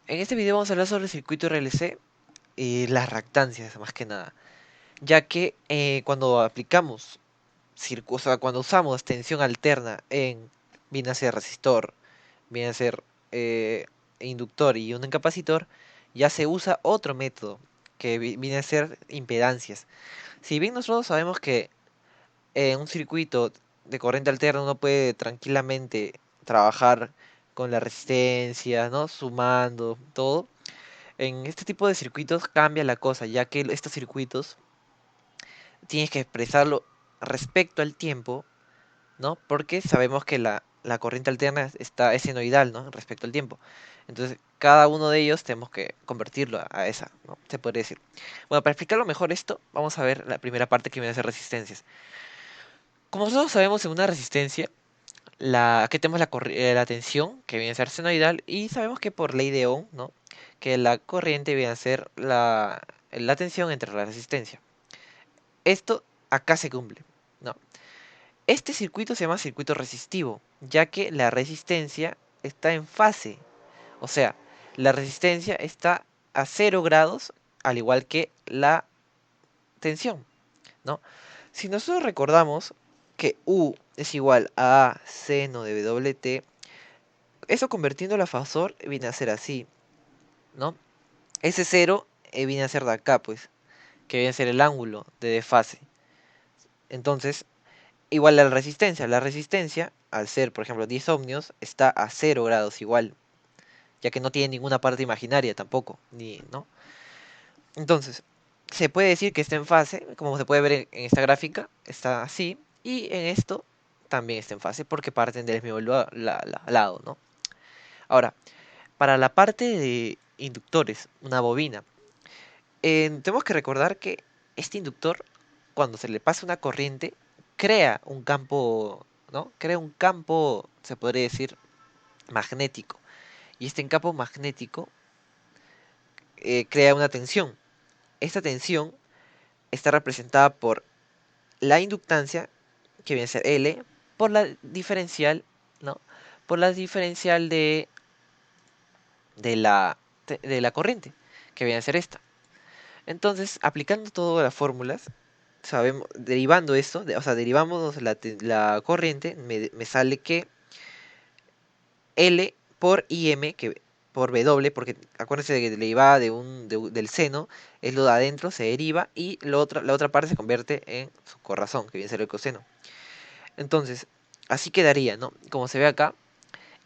En este video vamos a hablar sobre el circuito RLC y las reactancias, más que nada. Ya que cuando aplicamos, o sea, cuando usamos tensión alterna viene a ser resistor, viene a ser eh, inductor y un capacitor, ya se usa otro método que viene a ser impedancias. Si bien nosotros sabemos que en un circuito de corriente alterna uno puede tranquilamente trabajar con la resistencia, ¿no? Sumando, todo. En este tipo de circuitos cambia la cosa, ya que estos circuitos tienes que expresarlo respecto al tiempo, ¿no? Porque sabemos que la corriente alterna es senoidal, ¿no? Respecto al tiempo. Entonces, cada uno de ellos tenemos que convertirlo a esa, ¿no? Se podría decir. Bueno, para explicarlo mejor esto, vamos a ver la primera parte que viene a ser resistencias. Como nosotros sabemos en una resistencia, aquí tenemos la tensión, que viene a ser senoidal, y sabemos que por ley de Ohm, ¿no? Que la corriente viene a ser la tensión entre la resistencia. Esto acá se cumple, ¿no? Este circuito se llama circuito resistivo, ya que la resistencia está en fase, o sea, la resistencia está a 0 grados, al igual que la tensión, ¿no? Si nosotros recordamos que U es igual a seno de WT, eso convirtiéndolo a fasor viene a ser así, ¿no? Ese cero viene a ser de acá, pues, que viene a ser el ángulo de desfase. Entonces, igual a la resistencia. La resistencia, al ser, por ejemplo, 10 ohmios, está a 0 grados igual, ya que no tiene ninguna parte imaginaria tampoco, ni, ¿no? Entonces, se puede decir que está en fase, como se puede ver en esta gráfica, está así, y en esto también está en fase porque parten del mismo lado, ¿no? Ahora, para la parte de inductores, una bobina, tenemos que recordar que este inductor, cuando se le pasa una corriente, crea un campo, ¿no? Crea un campo, se podría decir, magnético. Y este campo magnético crea una tensión. Esta tensión está representada por la inductancia, que viene a ser L, por la diferencial, ¿no? Por la diferencial de la corriente, que viene a ser esta. Entonces, aplicando todas las fórmulas, sabemos, derivando esto, o sea, derivamos la corriente, me sale que L por IM, que por W, porque acuérdense de que la derivada del seno es lo de adentro, se deriva, y la otra parte se convierte en su corrazón, que viene a ser el coseno. Entonces, así quedaría, ¿no? Como se ve acá,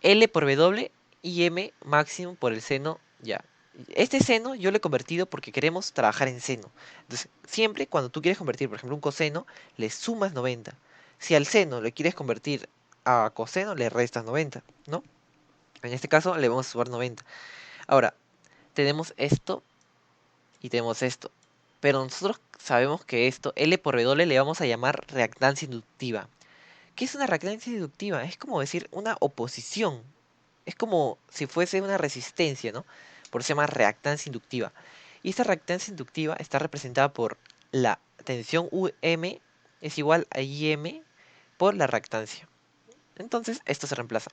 L por W y M máximo por el seno, ya. Este seno yo lo he convertido porque queremos trabajar en seno. Entonces, siempre cuando tú quieres convertir, por ejemplo, un coseno, le sumas 90. Si al seno le quieres convertir a coseno, le restas 90, ¿no? En este caso le vamos a sumar 90. Ahora, tenemos esto y tenemos esto. Pero nosotros sabemos que esto, L por W, le vamos a llamar reactancia inductiva. ¿Qué es una reactancia inductiva? Es como decir una oposición. Es como si fuese una resistencia, ¿no? Por eso se llama reactancia inductiva. Y esta reactancia inductiva está representada por la tensión UM es igual a IM por la reactancia. Entonces, esto se reemplaza.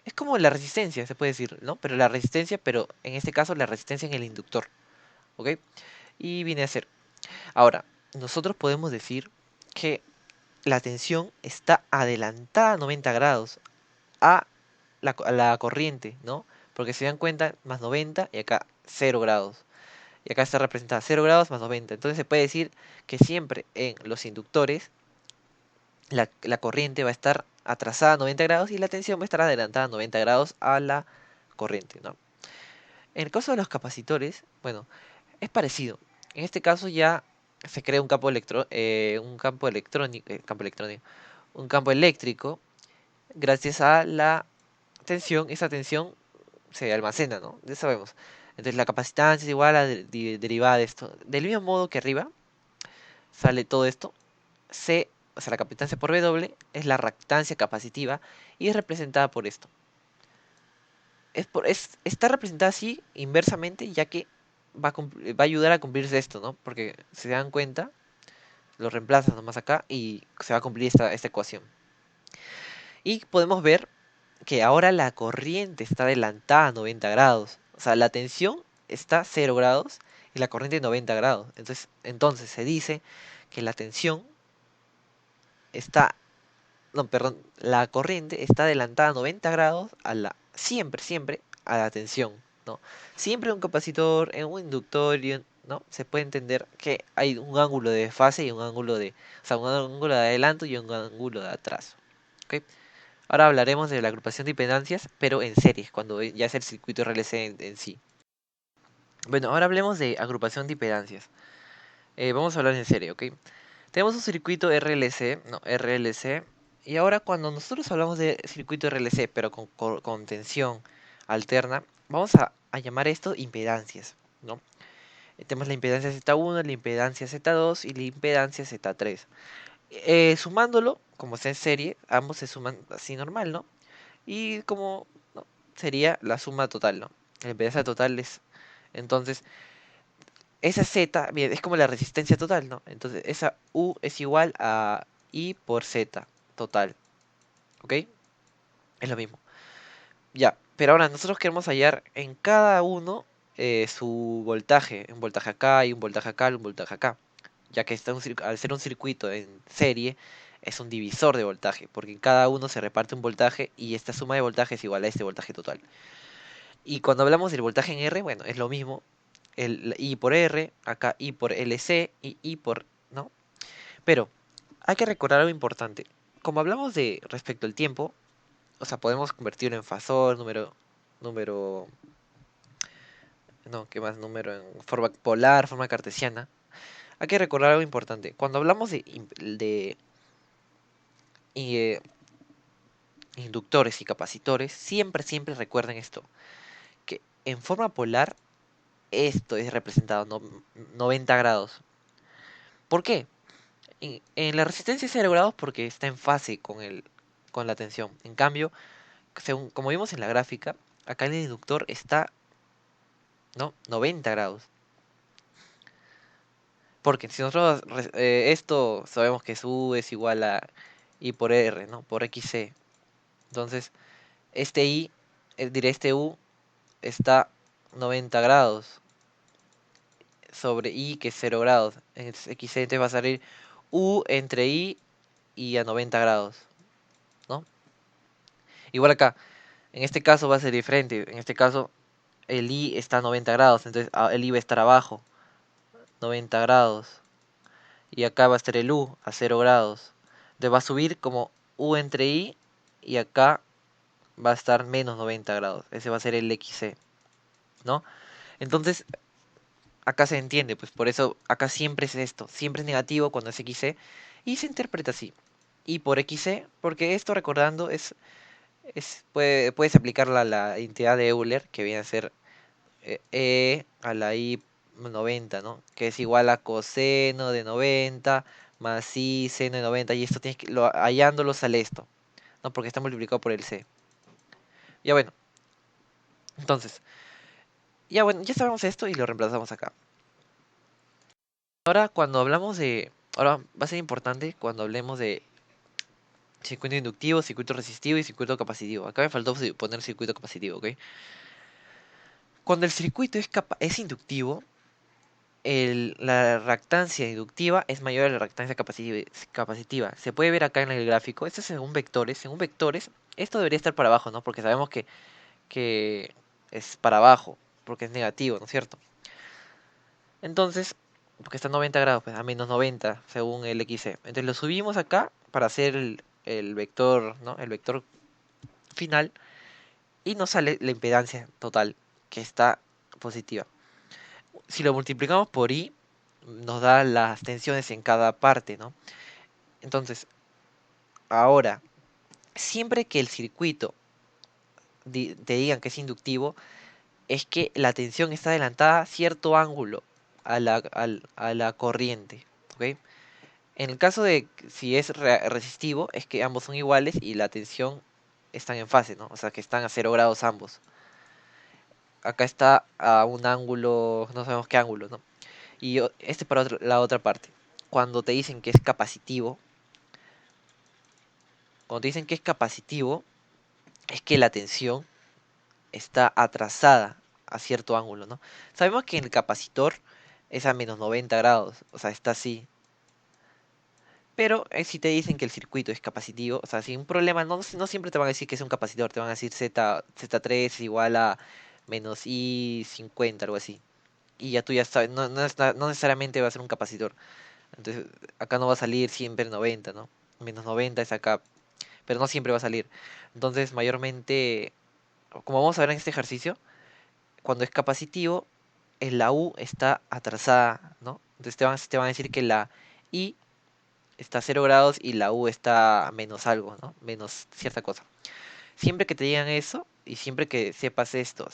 Es como la resistencia, se puede decir, ¿no? Pero la resistencia, pero en este caso la resistencia en el inductor, ¿ok? Y viene a ser. Ahora, nosotros podemos decir que la tensión está adelantada a 90 grados a a la corriente, ¿no? Porque se dan cuenta, más 90 y acá 0 grados. Y acá está representada 0 grados más 90. Entonces se puede decir que siempre en los inductores la corriente va a estar atrasada a 90 grados y la tensión va a estar adelantada a 90 grados a la corriente, ¿no? En el caso de los capacitores, bueno, es parecido. En este caso ya se crea un campo eléctrico gracias a la tensión. Esa tensión se almacena, ¿no? Ya sabemos. Entonces la capacitancia es igual a derivada de esto. Del mismo modo que arriba sale todo esto, o sea, la capacitancia por W es la reactancia capacitiva y es representada por esto. Está representada así inversamente, ya que va a ayudar a cumplirse esto, ¿no? Porque se dan cuenta, lo reemplazas nomás acá y se va a cumplir esta ecuación. Y podemos ver que ahora la corriente está adelantada a 90 grados. sea, la tensión está 0 grados y la corriente 90 grados. Entonces se dice que la tensión está, no, perdón, la corriente está adelantada 90 grados a siempre a la tensión, ¿no? Siempre un capacitor, en un inductor, ¿no? Se puede entender que hay un ángulo de fase y un ángulo o sea, un ángulo de adelanto y un ángulo de atraso, ¿ok? Ahora hablaremos de la agrupación de impedancias, pero en series, cuando ya es el circuito RLC en sí. Bueno, ahora hablemos de agrupación de impedancias. Vamos a hablar en serie, ¿ok? Tenemos un circuito RLC, no, RLC, y ahora cuando nosotros hablamos de circuito RLC, pero con tensión alterna, vamos a llamar esto impedancias, ¿no? Tenemos la impedancia Z1, la impedancia Z2 y la impedancia Z3. Sumándolo, como está en serie, ambos se suman así normal, ¿no? Y como, ¿no? Sería la suma total, ¿no? La impedancia total es, entonces, esa Z, bien, es como la resistencia total, ¿no? Entonces, esa U es igual a I por Z total, ¿ok? Es lo mismo. Ya, pero ahora nosotros queremos hallar en cada uno su voltaje. Un voltaje acá y un voltaje acá y un voltaje acá. Ya que al ser un circuito en serie, es un divisor de voltaje, porque en cada uno se reparte un voltaje y esta suma de voltaje es igual a este voltaje total. Y cuando hablamos del voltaje en R, bueno, es lo mismo. El I por R, acá I por LC y I por, ¿no? Pero hay que recordar algo importante. Como hablamos de respecto al tiempo, o sea, podemos convertirlo en fasor, número, no, ¿qué más? Número en forma polar, forma cartesiana. Hay que recordar algo importante. Cuando hablamos de eh, inductores y capacitores, siempre recuerden esto, que en forma polar esto es representado 90 grados. ¿Por qué? En la resistencia es 0 grados porque está en fase con la tensión. En cambio, según, como vimos en la gráfica, acá el inductor está, ¿no? 90 grados. Porque si nosotros esto sabemos que su es igual a I por R, ¿no? Por XC. Entonces, este I, diré este U, está 90 grados sobre I que es 0 grados. Entonces, XC entonces va a salir U entre I y a 90 grados, ¿no? Igual acá, en este caso va a ser diferente. En este caso, el I está a 90 grados, entonces el I va a estar abajo, 90 grados. Y acá va a estar el U a 0 grados. Entonces va a subir como U entre I y acá va a estar menos 90 grados. Ese va a ser el XC, ¿no? Entonces, acá se entiende, pues por eso acá siempre es esto. Siempre es negativo cuando es XC y se interpreta así. Y por XC, porque esto recordando puedes aplicarla a la identidad de Euler, que viene a ser E a la I 90, ¿no? Que es igual a coseno de 90 más I seno de 90. Y esto tienes que, hallándolo sale esto, ¿no? Porque está multiplicado por el C. Ya bueno, entonces, ya bueno, ya sabemos esto y lo reemplazamos acá. Ahora cuando hablamos de, ahora va a ser importante cuando hablemos de circuito inductivo, circuito resistivo y circuito capacitivo. Acá me faltó poner circuito capacitivo, ¿ok? Cuando el circuito es inductivo, la reactancia inductiva es mayor a la reactancia capacitiva. Se puede ver acá en el gráfico. Esto es según vectores. Según vectores, esto debería estar para abajo, ¿no? Porque sabemos que es para abajo, porque es negativo, ¿no es cierto? Entonces, porque está a 90 grados, pues a menos 90 según el XC. Entonces lo subimos acá para hacer el vector, ¿no? El vector final y nos sale la impedancia total, que está positiva. Si lo multiplicamos por I, nos da las tensiones en cada parte, ¿no? Entonces, ahora, siempre que el circuito te digan que es inductivo, es que la tensión está adelantada a cierto ángulo a la corriente, ¿ok? En el caso de si es resistivo, es que ambos son iguales y la tensión están en fase, ¿no? O sea, que están a 0 grados ambos. Acá está a un ángulo, no sabemos qué ángulo, ¿no? Y este para la otra parte. Cuando te dicen que es capacitivo, cuando te dicen que es capacitivo, es que la tensión está atrasada a cierto ángulo, ¿no? Sabemos que en el capacitor es a menos 90 grados, o sea, está así. Pero si te dicen que el circuito es capacitivo, o sea, si un problema, no siempre te van a decir que es un capacitor, te van a decir Z3 es igual a menos I50, algo así. Y ya tú ya sabes, no necesariamente va a ser un capacitor. Entonces, acá no va a salir siempre 90, ¿no? Menos 90 es acá, pero no siempre va a salir. Entonces, mayormente, como vamos a ver en este ejercicio, cuando es capacitivo, la U está atrasada, ¿no? Entonces te van a decir que la I está a 0 grados y la U está a menos algo, ¿no? Menos cierta cosa. Siempre que te digan eso, y siempre que sepas esto y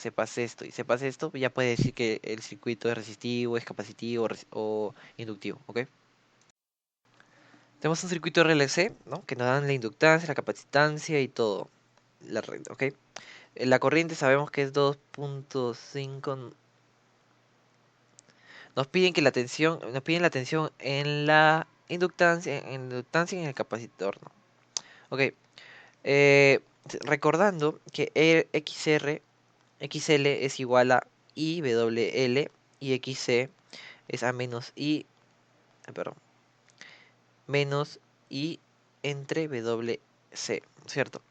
sepas esto, ya puedes decir que el circuito es resistivo, es capacitivo o inductivo, ¿ok? Tenemos un circuito RLC, ¿no? Que nos dan la inductancia, la capacitancia y todo. La red, ¿ok? La corriente sabemos que es 2.5. Nos piden la tensión en la inductancia y en el capacitor, ¿no? Ok. Recordando que XL es igual a IWL y XC es a menos I, perdón, menos I entre WC, ¿cierto?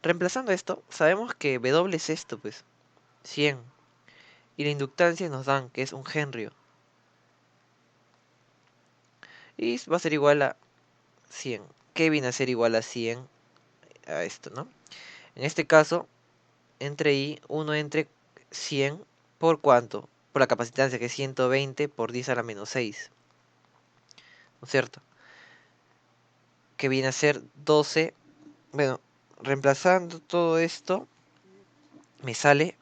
Reemplazando esto, sabemos que W es esto, pues, 100. Y la inductancia nos dan que es un Henry. Y va a ser igual a 100. ¿Qué viene a ser igual a 100? A esto, ¿no? En este caso, entre I, 1 entre 100 por cuánto? Por la capacitancia, que es 120 por 10 a la menos 6. ¿No es cierto? Que viene a ser 12. Bueno, reemplazando todo esto, me sale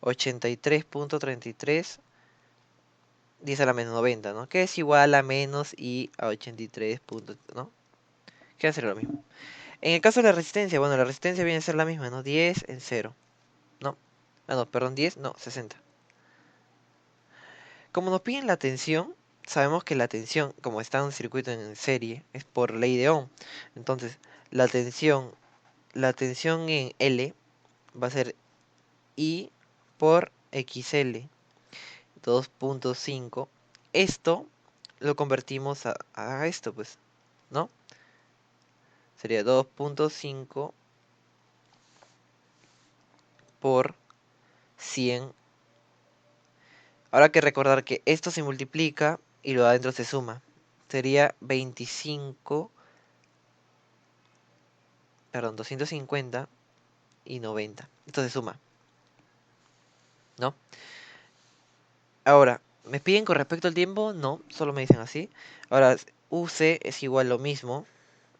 83.33 10 a la menos 90, ¿no? Que es igual a menos I a 83 puntos, ¿no? Que va a ser lo mismo. En el caso de la resistencia, bueno, la resistencia viene a ser la misma, ¿no? 10 en 0, ¿no? Ah, no, perdón, 10, no, 60. Como nos piden la tensión, sabemos que la tensión, como está en un circuito en serie, es por ley de Ohm. Entonces, la tensión en L va a ser I por XL 2.5. Esto lo convertimos a esto, pues, ¿no? Sería 2.5 por 100. Ahora hay que recordar que esto se multiplica y lo de adentro se suma. Sería 25, perdón, 250 y 90. Esto se suma, ¿no? Ahora, ¿me piden con respecto al tiempo? No, solo me dicen así. Ahora, UC es igual a lo mismo.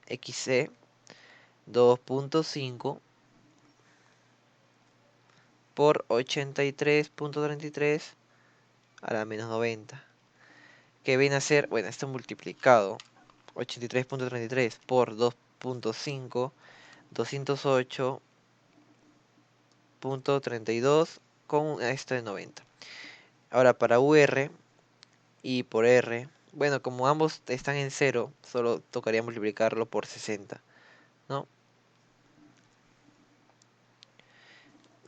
XC 2.5 por 83.33 a la menos 90. Que viene a ser, bueno, esto multiplicado. 83.33 por 2.5, 208.32 con esto de 90. Ahora para UR y por R, bueno, como ambos están en 0, solo tocaría multiplicarlo por 60, ¿no?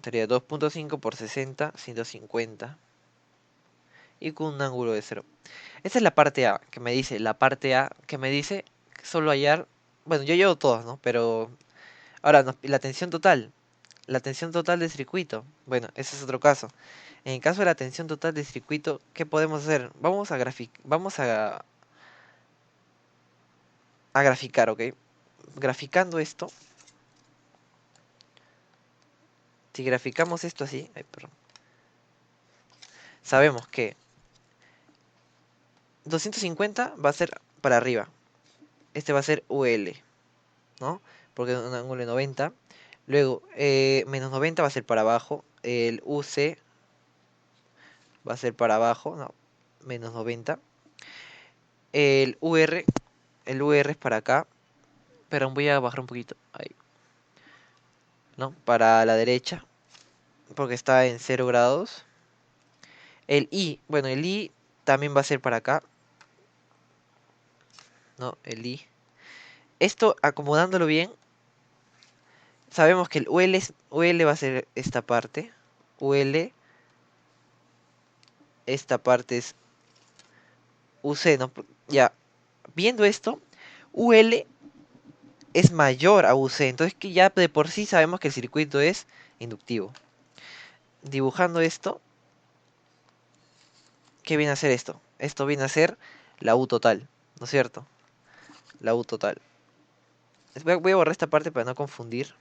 Sería 2.5 por 60, 150. Y con un ángulo de 0. Esta es la parte A, que me dice, solo hallar, bueno, yo llevo todas, ¿no? Pero ahora, la tensión total. La tensión total del circuito. Bueno, ese es otro caso. En el caso de la tensión total del circuito, ¿qué podemos hacer? Vamos a graficar, ¿ok? Graficando esto, si graficamos esto así, ay, perdón, sabemos que 250 va a ser para arriba. Este va a ser UL, ¿no? Porque es un ángulo de 90. Luego, menos 90 va a ser para abajo. El UC va a ser para abajo, no, menos 90. El UR, el UR es para acá. Pero voy a bajar un poquito. Ahí, ¿no? Para la derecha. Porque está en 0 grados. El I, bueno, el I también va a ser para acá. ¿No? El I. Esto, acomodándolo bien, sabemos que el UL va a ser esta parte. UL esta parte es UC, ¿no? Ya, viendo esto, UL es mayor a UC, entonces que ya de por sí sabemos que el circuito es inductivo. Dibujando esto, ¿qué viene a ser esto? Esto viene a ser la U total, ¿no es cierto? La U total. Voy a borrar esta parte para no confundir.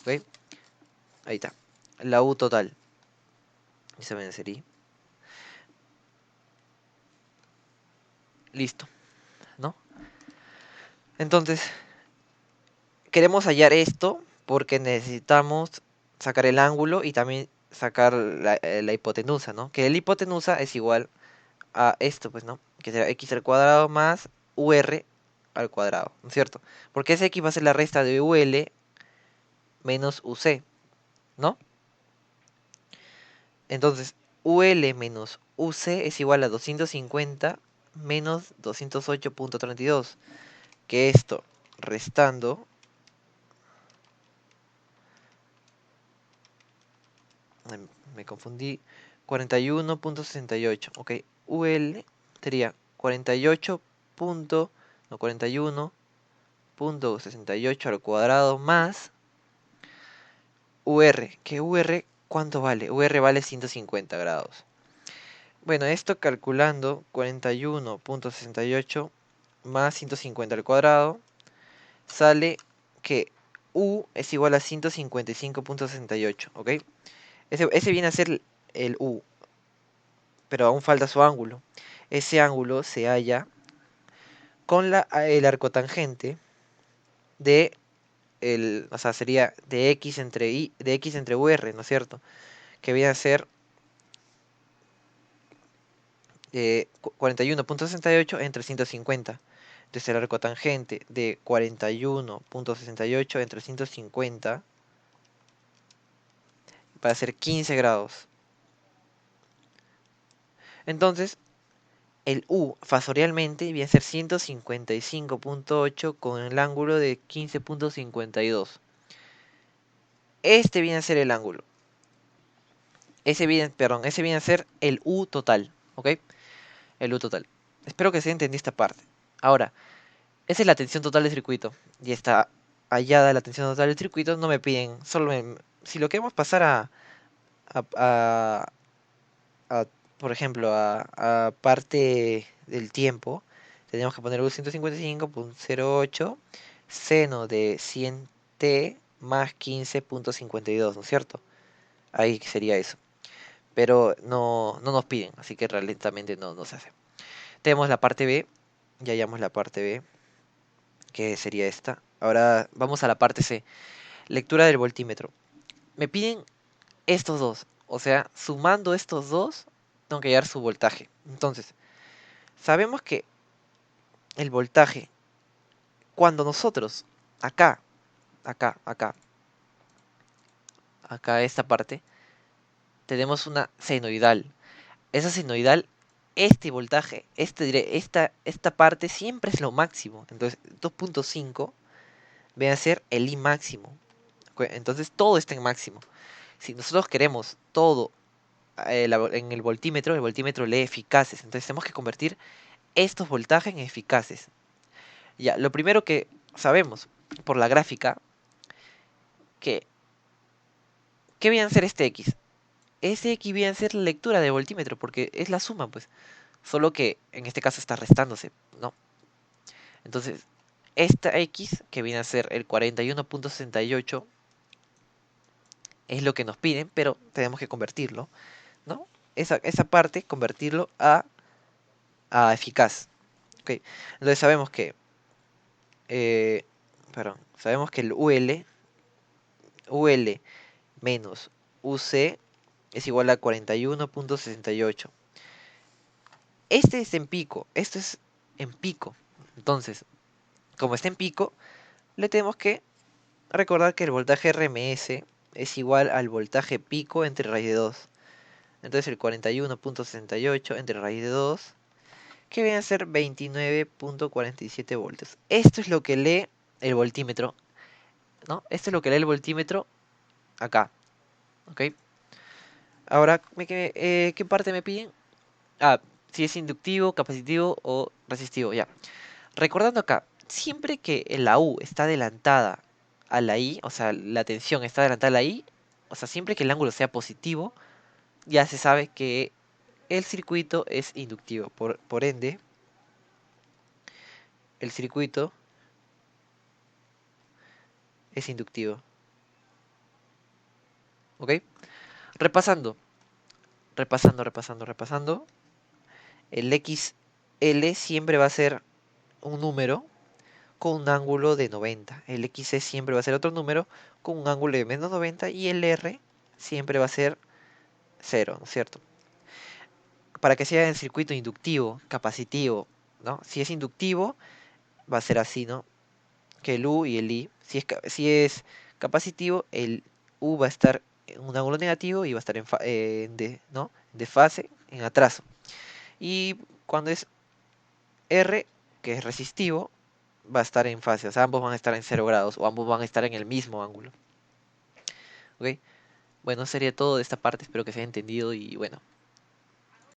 ¿Ok? Ahí está. La U total. Esa viene a ser I. Listo, ¿no? Entonces, queremos hallar esto porque necesitamos sacar el ángulo y también sacar la hipotenusa, ¿no? Que la hipotenusa es igual a esto, pues, ¿no? Que será x al cuadrado más ur al cuadrado, ¿no es cierto? Porque ese x va a ser la resta de ul menos uc, ¿no? Entonces, ul menos uc es igual a 250 menos 208.32, que esto, restando, me confundí, 41.68, ok, ul sería 48 no, 41.68 al cuadrado más que ¿cuánto vale? Vale 150 grados. Bueno, esto calculando 41.68 más 150 al cuadrado, sale que U es igual a 155.68, ¿ok? Ese viene a ser el U, pero aún falta su ángulo. Ese ángulo se halla con el arcotangente de o sea, sería de x entre de x entre UR, ¿no es cierto? Que viene a ser 41.68 entre 150. Entonces el arcotangente de 41.68 entre 150 va a ser 15 grados. Entonces, el U fasorialmente viene a ser 155.8 con el ángulo de 15.52. Este viene a ser el ángulo. Ese viene a ser el U total, ¿ok? El U total. Espero que se entienda esta parte. Ahora, esa es la tensión total del circuito. Y está hallada la tensión total del circuito. No me piden, si lo queremos pasar a, a- a, por ejemplo, a parte del tiempo, tenemos que poner U155.08 seno de 100t más 15.52, ¿no es cierto? Ahí sería eso. Pero no nos piden, así que realmente no se hace. Tenemos la parte B, ya hallamos la parte B, que sería esta. Ahora vamos a la parte C, lectura del voltímetro. Me piden estos dos, o sea, sumando estos dos, tengo que hallar su voltaje. Entonces, sabemos que el voltaje, cuando nosotros, acá, acá, acá, esta parte, tenemos una senoidal. Esa senoidal, este voltaje, esta parte siempre es lo máximo. Entonces, 2.5 viene a ser el I máximo. Entonces, todo está en máximo. Si nosotros queremos todo en el voltímetro lee eficaces. Entonces, tenemos que convertir estos voltajes en eficaces. Ya, lo primero que sabemos por la gráfica, que ¿qué viene a ser este X? Ese X viene a ser la lectura de voltímetro, porque es la suma, pues. Solo que en este caso está restándose, ¿no? Entonces, esta X, que viene a ser el 41.68, es lo que nos piden, pero tenemos que convertirlo, ¿no? Esa parte, convertirlo a eficaz. ¿Ok? Entonces eh, sabemos que el UL menos UC es igual a 41.68. Este es en pico, esto es en pico. Entonces, como está en pico, le tenemos que recordar que el voltaje RMS es igual al voltaje pico entre raíz de 2. Entonces el 41.68 entre raíz de 2, que viene a ser 29.47 voltios. Esto es lo que lee el voltímetro, ¿no? Esto es lo que lee el voltímetro acá, ¿ok? Ahora, ¿qué parte me piden? Ah, si es inductivo, capacitivo o resistivo, ya. Recordando acá, siempre que la U está adelantada a la I, o sea, la tensión está adelantada a la I, o sea, siempre que el ángulo sea positivo, ya se sabe que el circuito es inductivo. Por ende, el circuito es inductivo. ¿Ok? Repasando, repasando. El XL siempre va a ser un número con un ángulo de 90. El XC siempre va a ser otro número con un ángulo de menos 90 y el R siempre va a ser cero, ¿no es cierto? Para que sea el circuito inductivo, capacitivo, ¿no? Si es inductivo, va a ser así, ¿no? Que el U y el I. Si es capacitivo, el U va a estar en un ángulo negativo y va a estar ¿no? De fase, en atraso. Y cuando es R, que es resistivo, va a estar en fase. O sea, ambos van a estar en 0 grados o ambos van a estar en el mismo ángulo. ¿Ok? Bueno, sería todo de esta parte. Espero que se haya entendido y bueno.